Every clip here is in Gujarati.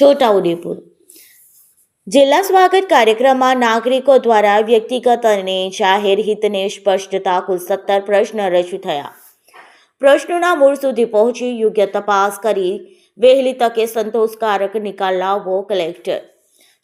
છોટાઉદેપુર જિલ્લા સ્વાગત કાર્યક્રમમાં નાગરિકો દ્વારા વ્યક્તિગત અને જાહેર હિતને સ્પષ્ટતા કુલ 17 પ્રશ્ન રજૂ થયા. પ્રશ્નોના મૂળ સુધી પહોંચી યોગ્ય તપાસ કરી વહેલી તકે સંતોષકારક નિકાલ લાવવો. કલેક્ટર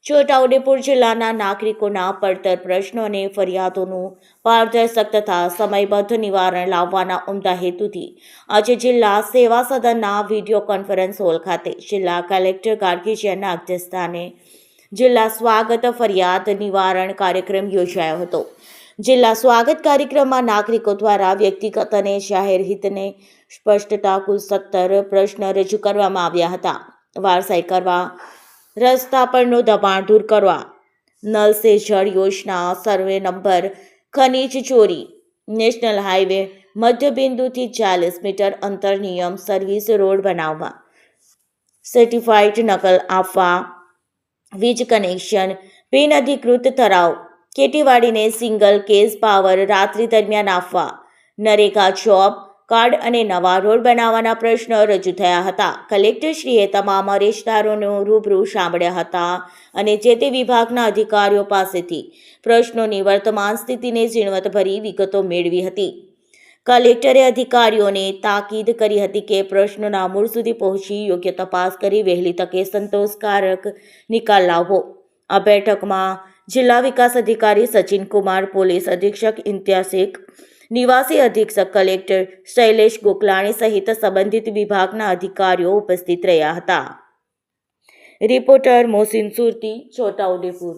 છોટાઉદેપુર જિલ્લાના નાગરિકોના પડતર પ્રશ્નો અને ફરિયાદોનું પારદર્શક તથા સમયબદ્ધ નિવારણ લાવવાના ઉમદા હેતુથી આજે જિલ્લા સેવા સદનના વિડીયો કોન્ફરન્સ હોલ ખાતે જિલ્લા કલેક્ટર ગાર્ગીચિયાના અધ્યક્ષસ્થાને જિલ્લા સ્વાગત ફરિયાદ નિવારણ કાર્યક્રમ યોજાયો હતો. જિલ્લા સ્વાગત કાર્યક્રમમાં નાગરિકો દ્વારા વ્યક્તિગત અને જાહેર હિતને સ્પષ્ટતા કુલ 17 પ્રશ્ન રજૂ કરવામાં આવ્યા હતા. વારસાઈ કરવા, રસ્તા પરનું દબાણ દૂર કરવા, નલ સે જળ યોજના, સર્વે નંબર, ખનીજ ચોરી, નેશનલ હાઈવે મધ્યબિંદુથી 40 મીટર અંતર નિયમ, સર્વિસ રોડ બનાવવા, સર્ટિફાઈડ નકલ આપવા, વીજ કનેક્શન, બિનઅધિકૃત તળાવ, ખેતીવાડીને સિંગલ કેસ પાવર રાત્રિ દરમિયાન આપવા, નરેગા જોબ કાર્ડ અને નવા રોડ બનાવવાના પ્રશ્નો રજૂ થયા હતા. કલેક્ટરશ્રીએ તમામ અરજદારોને રૂબરૂ સાંભળ્યા હતા અને જે તે વિભાગના અધિકારીઓ પાસેથી પ્રશ્નોની વર્તમાન સ્થિતિને ઝીણવટભરી વિગતો મેળવી હતી. કલેક્ટરે અધિકારીઓને તાકીદ કરી હતી કે પ્રશ્નોના મૂળ સુધી પહોંચી યોગ્ય તપાસ કરી વહેલી તકે સંતોષકારક નિકાલ લાવવો. આ બેઠકમાં જિલ્લા વિકાસ અધિકારી સચિન કુમાર, પોલીસ અધિક્ષક ઇમ્તિયાઝ શેખ, નિવાસી અધિક્ષક કલેક્ટર શૈલેષ ગોકલાણી સહિત સંબંધિત વિભાગના અધિકારીઓ ઉપસ્થિત રહ્યા હતા. રિપોર્ટર મોહસિન સુરતી, છોટાઉદેપુર.